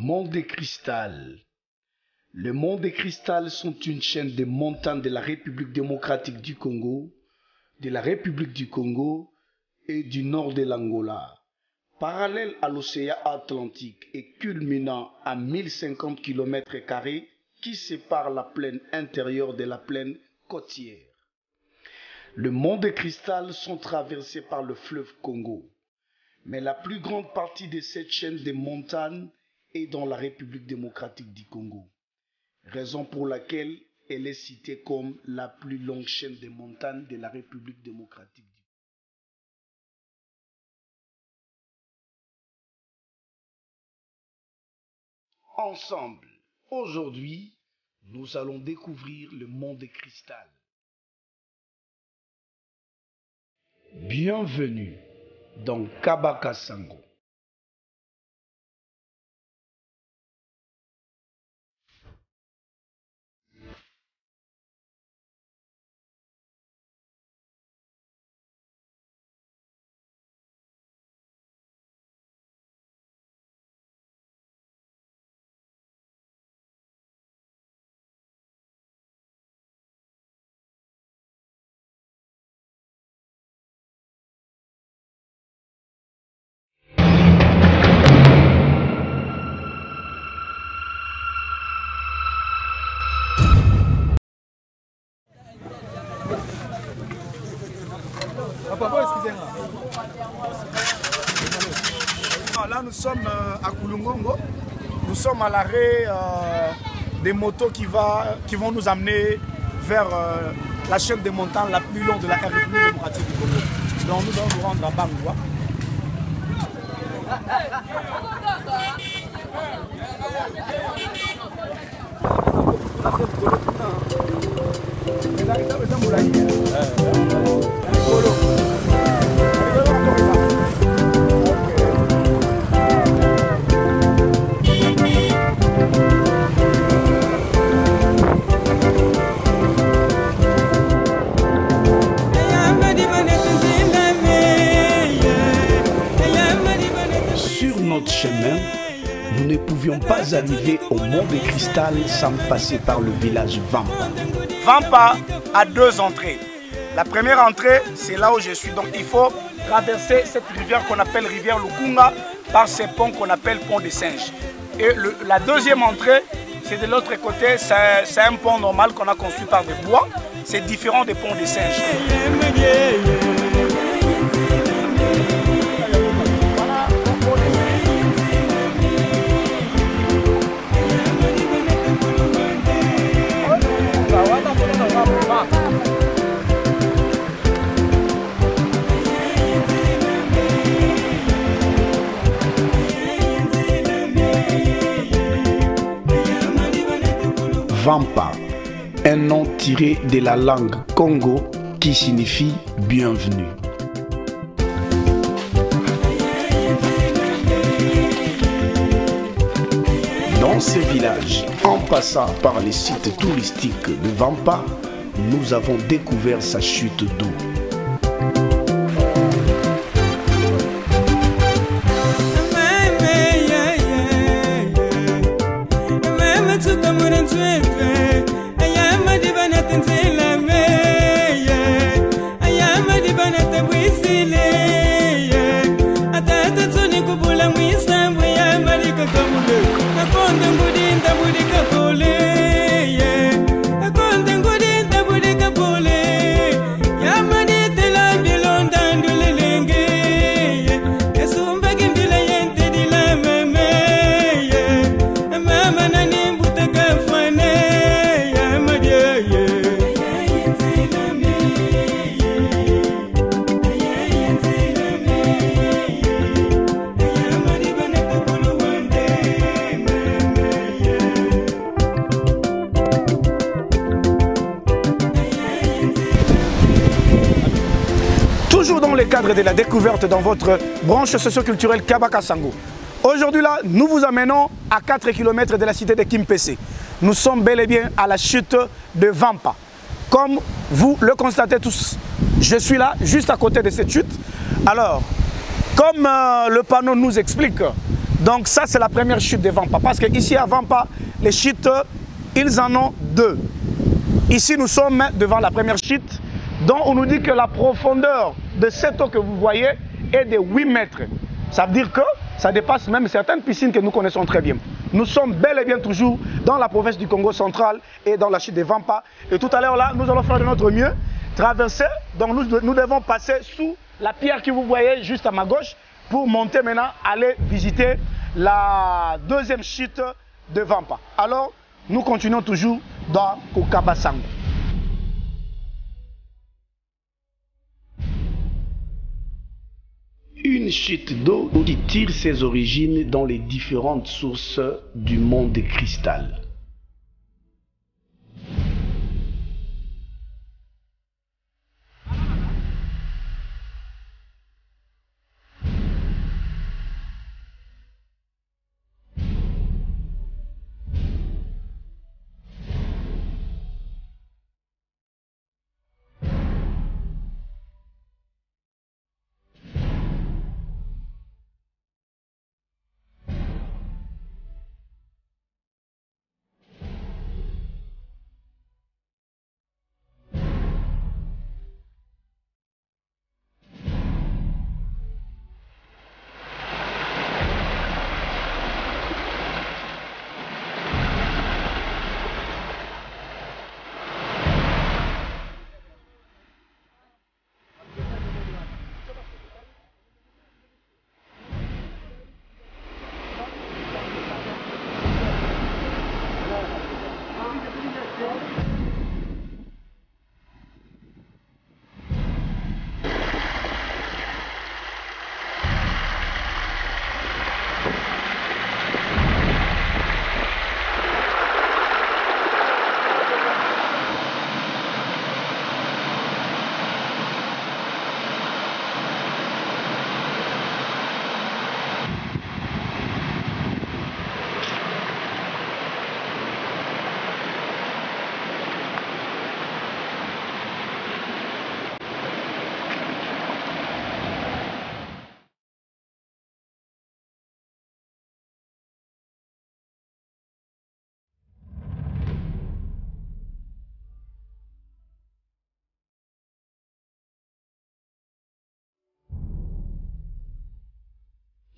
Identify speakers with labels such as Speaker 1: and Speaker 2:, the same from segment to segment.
Speaker 1: Mont des Cristal. Les monts des Cristal sont une chaîne de montagnes de la République démocratique du Congo, et du nord de l'Angola, parallèle à l'océan Atlantique et culminant à 1050 km² qui sépare la plaine intérieure de la plaine côtière. Les monts de Cristal sont traversés par le fleuve Congo, mais la plus grande partie de cette chaîne de montagnes est dans la République démocratique du Congo, raison pour laquelle elle est citée comme la plus longue chaîne de montagnes de la République démocratique du Congo. Ensemble, aujourd'hui, nous allons découvrir le mont de Cristal. Bienvenue dans Kabaka-Sango.
Speaker 2: Là, nous sommes à Koulungongo. Nous sommes à l'arrêt des motos qui vont nous amener vers la chaîne des montagnes la plus longue de la République démocratique du Congo. Donc nous allons nous rendre à Bangoua.
Speaker 1: Sur notre chemin, nous ne pouvions pas arriver au mont de Cristal sans passer par le village Vampa.
Speaker 2: Vampa a deux entrées. La première entrée, c'est là où je suis. Donc il faut traverser cette rivière qu'on appelle rivière Lukunga par ces ponts qu'on appelle pont des singes. Et la deuxième entrée, c'est de l'autre côté, c'est un pont normal qu'on a construit par des bois. C'est différent des ponts des singes.
Speaker 1: Vampa, un nom tiré de la langue Congo qui signifie bienvenue. Dans ce village, en passant par les sites touristiques de Vampa, nous avons découvert sa chute d'eau.
Speaker 2: Toujours dans le cadre de la découverte dans votre branche socio-culturelle Kabaka-Sango. Aujourd'hui là, nous vous amenons à 4 km de la cité de Kimpese. Nous sommes bel et bien à la chute de Vampa. Comme vous le constatez tous, je suis là, juste à côté de cette chute. Alors, comme le panneau nous explique, Donc ça c'est la première chute de Vampa. Parce que ici à Vampa, les chutes, ils en ont deux. Ici nous sommes devant la première chute, dont on nous dit que la profondeur de cette eau que vous voyez est de 8 mètres. Ça veut dire que ça dépasse même certaines piscines que nous connaissons très bien. Nous sommes bel et bien toujours dans la province du Congo central et dans la chute de Vampa. Et tout à l'heure là, nous allons faire de notre mieux, traverser. Donc nous devons passer sous la pierre que vous voyez juste à ma gauche pour monter maintenant, aller visiter la deuxième chute de Vampa. Alors, nous continuons toujours dans Kokabasango.
Speaker 1: Une chute d'eau qui tire ses origines dans les différentes sources du monde des cristal.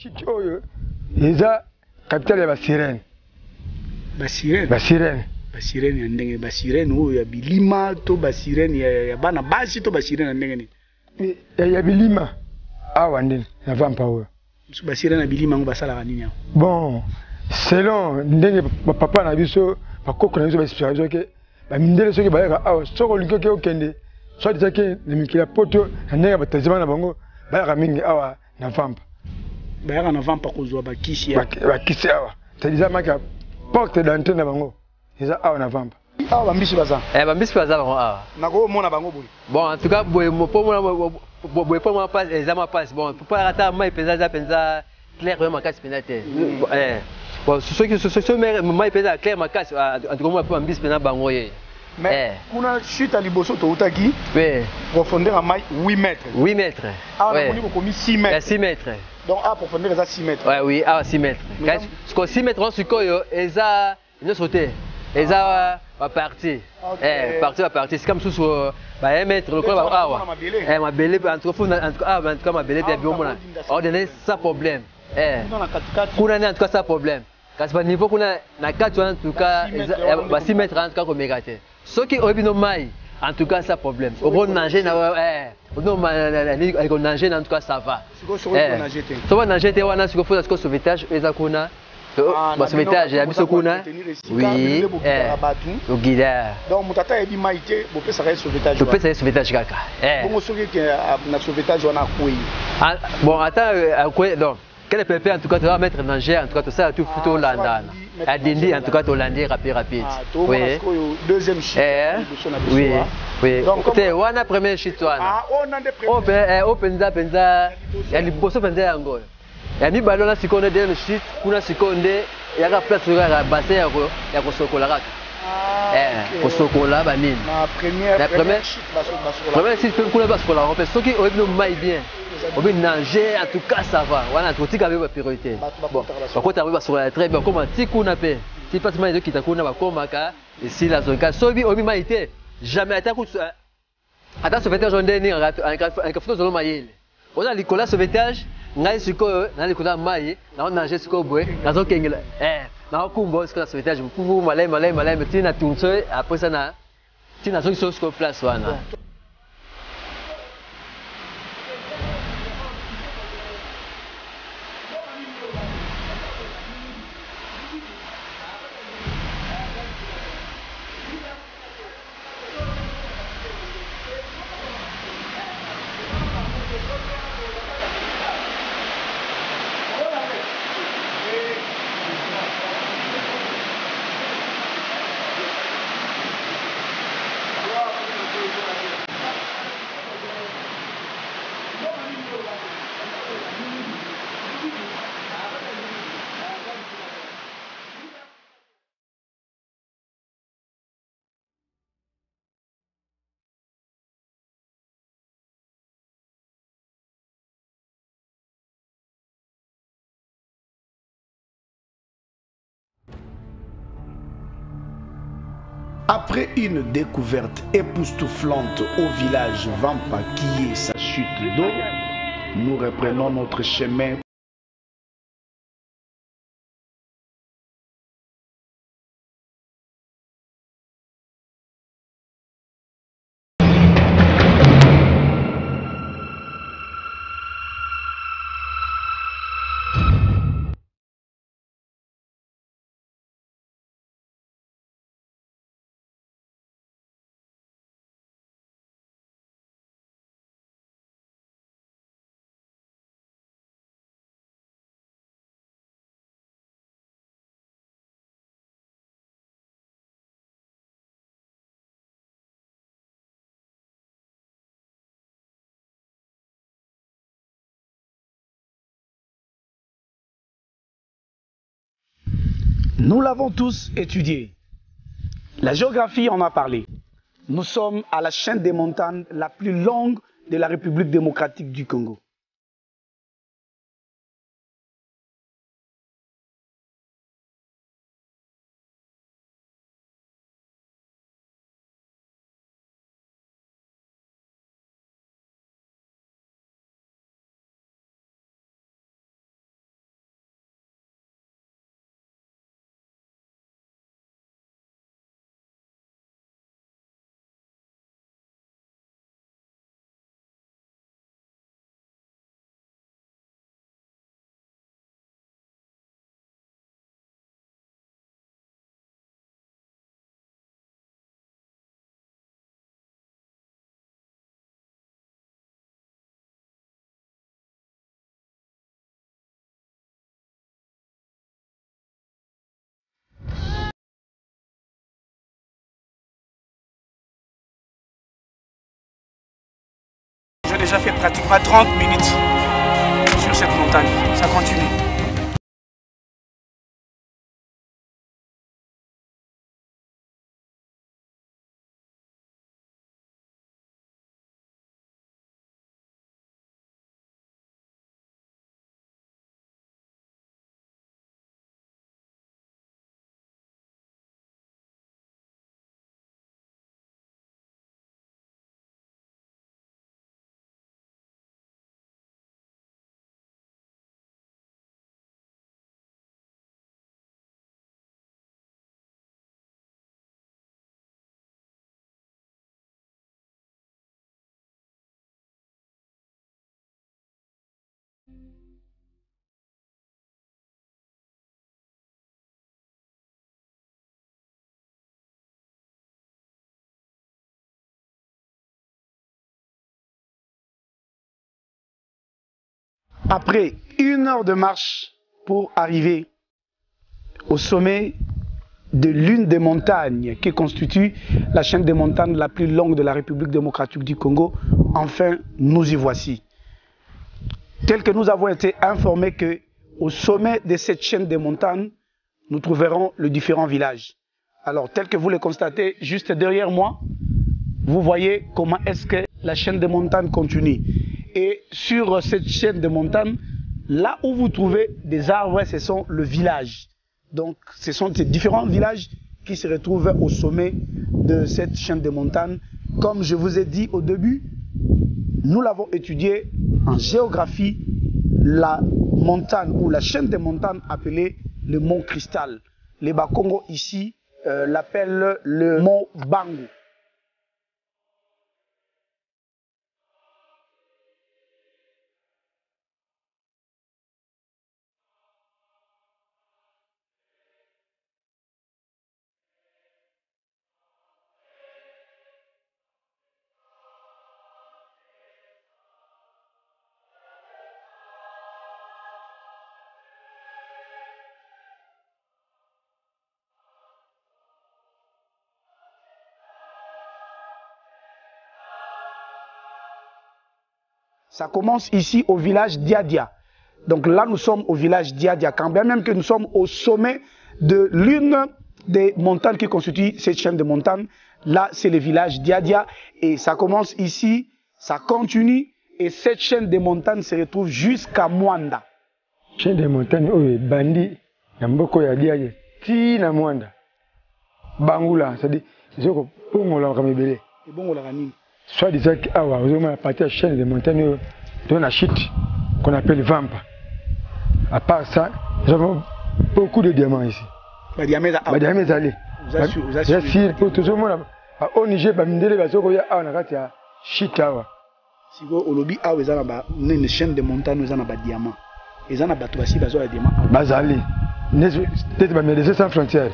Speaker 3: Chute oyo eza capitale ya basirene.
Speaker 2: Basirene.
Speaker 3: Basirene.
Speaker 2: Basirene ya ndenge basirene oyo ya bilima to basirene ya bana basi to basirene ya ndenge ni.
Speaker 3: Ya bilima awa ndeni na Vampa oyo.
Speaker 2: Basirene ya bilima ngo basala nini yango?
Speaker 3: Bon, selon ndenge papa na biso bakoko na biso baspiralizo ke bamindele soki bayaka awa soko lingo ke okende soit déjà ke na mikila poto na ndenge batazima na bango bayaka mingi awa na Vampa.
Speaker 2: Bayaka na Vampa kozwa bakisi ya
Speaker 3: bakisi awa c'est-à-dire maka porte d'entrée na bango eza awa na Vampa.
Speaker 2: Awa bambisi baza
Speaker 4: bambisi baza bango awa
Speaker 2: nako mona bango boye.
Speaker 4: Bon en tout cas boye po mona boye po mona pas examen passe bon pour pas rata mai penza clair vraiment makasi penza te bon ceux qui mai penza clair makasi en tout cas moi po bambisi penza bango ye.
Speaker 2: Mais kuna chute à liboso to utaki profondeur à mai 8 mètres.
Speaker 4: 8 mètres.
Speaker 2: Ah on a commis 6 mètres.
Speaker 4: 6 mètres.
Speaker 2: Donc à profondeur ça 6 mètres.
Speaker 4: Ouais oui, à 6 mètres. Parce que 6 mètres on sikoyo eza une sauté. Eza va partir. C'est comme sous 1 mètre le quoi awa. Ma belé en tout cas ma belé bien mona. Ordonner ça problème. Kuna en tout cas ça problème. Parce que niveau kuna na 4 en tout cas 6 mètres en tout cas comme mégate. Ce qui obi no mai en tout cas ça problème. On nager na on nager en tout cas ça va. Tu vas nager wana siko faut que sauvetage eza kuna. Ba sauvetage ya biso kuna. Oui. Au guide.
Speaker 2: Donc mutata ebi maite bo pesa ka sauvetage.
Speaker 4: Tu pesa sauvetage kaka.
Speaker 2: Bongo soki ke na sauvetage wana koyi.
Speaker 4: Bon attends quoi donc quel pépé en tout cas tu vas mettre danger en tout cas tout ça tout photo landana. À Dindi en tout cas Hollandais rapide.
Speaker 2: Oui. Deuxième chute.
Speaker 4: Oui. Oui. Donc c'est wana première chute wana.
Speaker 2: Ah on a des premiers.
Speaker 4: Penza ya liboso penza yango. Ya mi balona sikonde de chute kuna sikonde ya ka place ya bassin ya kosokola kaka. Kosokola ba nini.
Speaker 2: La première chute
Speaker 4: kuna basokola on peut soki oyebino mai bien. obi nager en tout cas ça va wana totika avec priorité bon bakota ba sur la très bien comme tikuna pe si pas mal de kitakuna ba komaka et si la zone ka sobi obi maité jamais ataku ata sauvetage on deni en kafuto zolo mayele on a likola sauvetage ngai siko na likola maye na on nager siko boy na zo kengela na kumbo siko sauvetage pour malay tina tunso après ça na tina zo siko place wana.
Speaker 1: Après une découverte époustouflante au village Vampa qui est sa chute d'eau, nous reprenons notre chemin. Nous l'avons tous étudié. La géographie en a parlé. Nous sommes à la chaîne des montagnes la plus longue de la République démocratique du Congo.
Speaker 2: J'ai déjà fait pratiquement 30 minutes sur cette montagne. Ça continue.
Speaker 1: Après 1 heure de marche pour arriver au sommet de l'une des montagnes qui constitue la chaîne des montagnes la plus longue de la République démocratique du Congo, enfin nous y voici. Tel que nous avons été informés qu'au sommet de cette chaîne des montagnes, nous trouverons les différents villages. Alors tel que vous le constatez juste derrière moi, vous voyez comment est-ce que la chaîne des montagnes continue. Et sur cette chaîne de montagnes, là où vous trouvez des arbres, ce sont le village. Donc, ce sont ces différents villages qui se retrouvent au sommet de cette chaîne de montagnes. Comme je vous ai dit au début, nous l'avons étudié en géographie, la montagne ou la chaîne de montagnes appelée le mont Cristal. Les Bakongo ici l'appellent le mont Bangu. Ça commence ici au village Diadia. Donc là, nous sommes au village Diadia. Quand bien même que nous sommes au sommet de l'une des montagnes qui constituent cette chaîne de montagnes, là, c'est le village Diadia. Et ça commence ici, ça continue. Et cette chaîne de montagnes se retrouve jusqu'à Mwanda.
Speaker 3: Chaîne de montagnes, oui, Bandi, Namboko ya Diadia, Tina Mwanda. Bangula, c'est-à-dire, c'est ce qu'on l'a ramébélé.
Speaker 1: Et bon, on l'a ramené.
Speaker 3: Soit disant que ah ouais, vous avez partie de la chaîne de montagnes de la chute qu'on appelle Vampa. À part ça, nous avons beaucoup de diamants ici.
Speaker 1: Les diamants
Speaker 3: allés. Vous assurez. Pour tout le monde, au Niger, il y a une chute.
Speaker 1: Si vous avez une chaîne de montagnes, vous avez des diamants. Ils ont des diamants.
Speaker 3: Bazali. Peut-être que médecins sans frontières.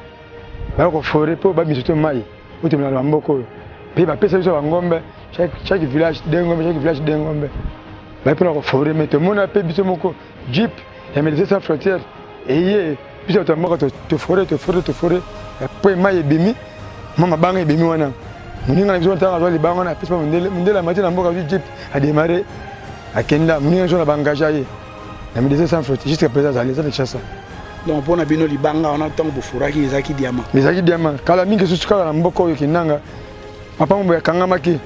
Speaker 3: Il y a une forêt pour les mailles. Vous avez un beaucoup. Puis chaque village d'Engombe, chaque village d'Engombe. Il y a une forêt, mais tout le monde a payé Jeep, il y a médecins sans frontières. Et puis tu as forêt. Après, il y a Bimi, maman bang et Bimi. Mon a besoin de temps à les bangs, on a pu me la matinée en Jeep a démarré à Kenda. Mon a engagé. Il y a médecins sans frontières, jusqu'à présent, ça les chasse.
Speaker 1: Donc, pour nous, les bangs, on a tant de forêt qui est diamant.
Speaker 3: Les diamants. Quand la mine est sous la mboko, qui nanga. Papa m'a kangamaki,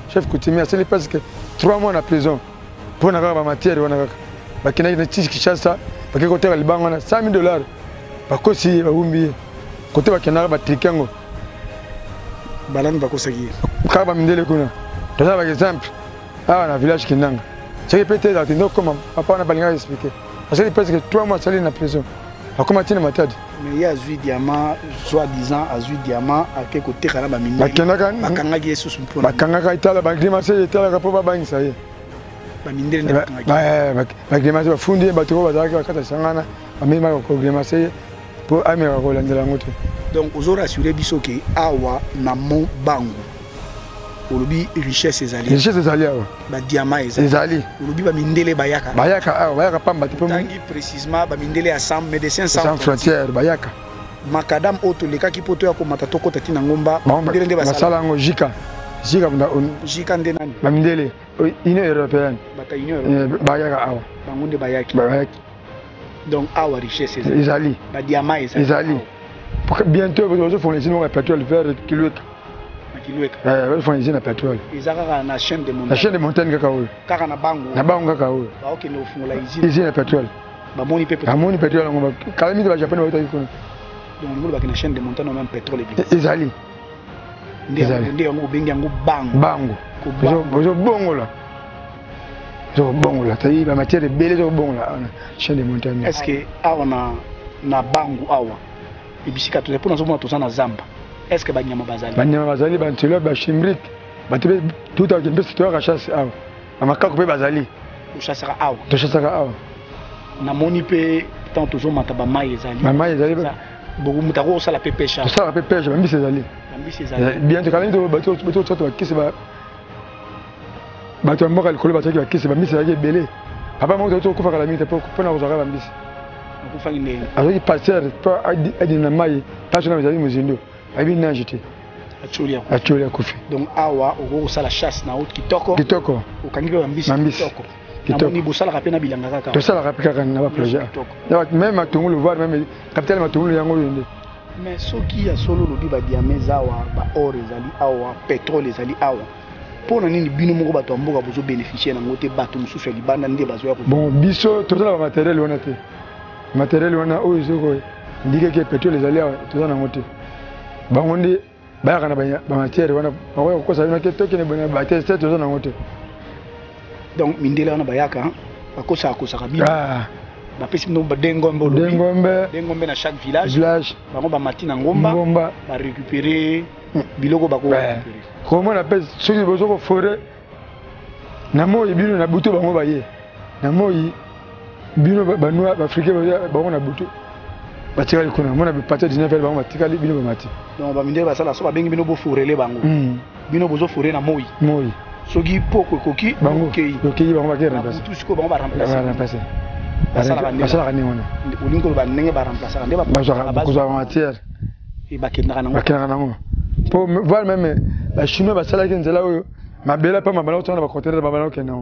Speaker 3: chef coutumier, c'est presque 3 mois en prison. Pour la matière, on a qui chasse ça, parce que côté Liban, on a $100,000. Parce que si, côté Bakanara, Trikango.
Speaker 1: Balan Bakosagi.
Speaker 3: Kaba Mindele Kuna. Par exemple, on a un village qui nang. C'est peut-être comme papa n'a pas expliqué. Parce que presque 3 mois en prison. Comment tu as dit?
Speaker 1: Mais il y a 8 diamants, soi-disant, à 8 diamants, à quel côté il y a des mines. Bakanga sous son point.
Speaker 3: Bakanga est là, Bagrimassé est là, Papa Bang, ça y est.
Speaker 1: Bamindel n'est
Speaker 3: pas. Bagrimassé va fonder, Bateau va dire que Sangana, Amima va Grimassé pour Amira Roland de la moto.
Speaker 1: Donc, vous aurez assuré que Awa n'a mon bango. Olobi richesse ezali.
Speaker 3: Richesse ezali.
Speaker 1: Ba diamant ezali. Olobi ba mindele bayaka.
Speaker 3: Bayaka pamba tipo.
Speaker 1: Tangi précisément ba mindele à 100 médecins sans
Speaker 3: frontières bayaka.
Speaker 1: Makadam auto leka ki poto ya ko matato ko tatina ngomba
Speaker 3: mindele nde basala. Basala ngo jika. Jika mna
Speaker 1: jika nde nani?
Speaker 3: Ba mindele Union européenne.
Speaker 1: Bata Union européenne.
Speaker 3: Bayaka awa.
Speaker 1: Bangunde bayaki. Donc awa richesse
Speaker 3: ezali.
Speaker 1: Ba diamant
Speaker 3: ezali. Bientôt vous allez fournir un pétrole vers kilo. Il faut une pétrole.
Speaker 1: La chaîne de montagne.
Speaker 3: La chaîne de montagne, Kakao.
Speaker 1: Karanabango.
Speaker 3: Nabango, Kakao.
Speaker 1: Ok, nous faisons la
Speaker 3: usine de pétrole.
Speaker 1: Bamoni pétrole.
Speaker 3: Bamoni pétrole, on va. Calmi de la Japon, on va.
Speaker 1: Donc, nous avons une chaîne de montagne, on a un pétrole.
Speaker 3: Ezali.
Speaker 1: Ndé on bengi yango bango.
Speaker 3: Bango. Bozo bongo là. Bozo bongo là. Tayi la matière est belle, bozo bongo là. Chaîne de montagne.
Speaker 1: Est-ce que awa na bango awa? Et puis si quand tu réponds dans ce moment, tu es dans Zamba. Est-ce que Banyama Bazali?
Speaker 3: Banyama Bazali, Bantelo, Bachimbric, tout à l'heure, tu as chassé à Amaka Koupé Bazali.
Speaker 1: Tu chassera à
Speaker 3: Tu chassera à
Speaker 1: Namoni pe tant toujours mataba maï ezali.
Speaker 3: Maï ezali.
Speaker 1: Beaucoup mutaro ça la pêche.
Speaker 3: Ça la pêche, Bambi Cezali.
Speaker 1: Bambi Cezali.
Speaker 3: Bien tu calme de bateau qui se va. Bateau mort alcool bateau qui se va Bambi Cezali belé. Papa moi tu kufa kala mite pour na uzara Bambi.
Speaker 1: Kufa ngine.
Speaker 3: Alors passer pas adina maï, pas na Bazali muzindo. Abi na jeté. Acholia Kofi.
Speaker 1: Donc awa oko ça la chasse na autre kitoko.
Speaker 3: Kitoko.
Speaker 1: Okangi Bambi kitoko. Namoni bosala rapena bilanga kaka.
Speaker 3: To sala rapika kaka na ba projet. Même Matungulu voir même capital Matungulu yango yende.
Speaker 1: Mais ce qui a solo lobi ba diameza wa ba or ezali awa pétrole ezali awa. Pour nani bino moko bato amboka bozo bénéficier na ngote bato mususu libanda ndé bazo ya ko.
Speaker 3: Bon biso tozala ba matériel wana te. Matériel wana oyo zoko ndike ke pétrole ezali tozala na ngote. Bango ndi bayaka na ba matière wana bakoya kokosa bino ke tokene bona ba test tozala na ngote.
Speaker 1: Donc mindela wana bayaka bakosa akosaka bino.
Speaker 3: Ah.
Speaker 1: Bapesi bino dengombe olobi. Dengombe na chaque village. Bango ba mati na ngomba. Ba récupérer biloko bako récupérer.
Speaker 3: Comment on appelle ceux qui sont forêt? Namo ibino na buto bango baye. Namo ibino banwa africain bango na buto. Batika likuna mona be partir 19 bango batika bino bamati.
Speaker 1: Donc ba mindela basala so ba bengi bino bo forele bango. Bino bozo foré na moi. Soki poko koki
Speaker 3: bango koki bango ba remplacer.
Speaker 1: Tout ce que bango ba remplacer. Basala kani wana. Olingo ba ndenge ba remplacer ndé ba
Speaker 3: bakozwa matière.
Speaker 1: Et bakendaka nango.
Speaker 3: Bakendaka nango. Pour voir même la chinois basala kenzela oyo mabela pa mabala otana ba conteneur mabala okena.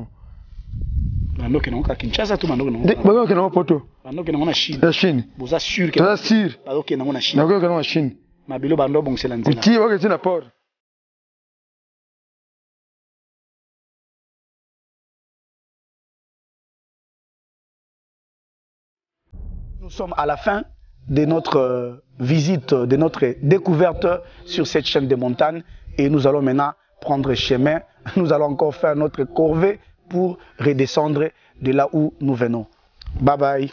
Speaker 1: Bando kena ka Kinshasa tu bando kena.
Speaker 3: Bando kena poto.
Speaker 1: Bando kena na Chine.
Speaker 3: La Chine.
Speaker 1: Boza sûr que.
Speaker 3: Boza sûr.
Speaker 1: Bando kena na Chine.
Speaker 3: Bando kena na Chine.
Speaker 1: Mabelo bando bongsela nzela.
Speaker 3: Uti wa ketina port.
Speaker 1: Nous sommes à la fin de notre visite, de notre découverte sur cette chaîne de montagnes et nous allons maintenant prendre chemin. Nous allons encore faire notre corvée pour redescendre de là où nous venons. Bye bye.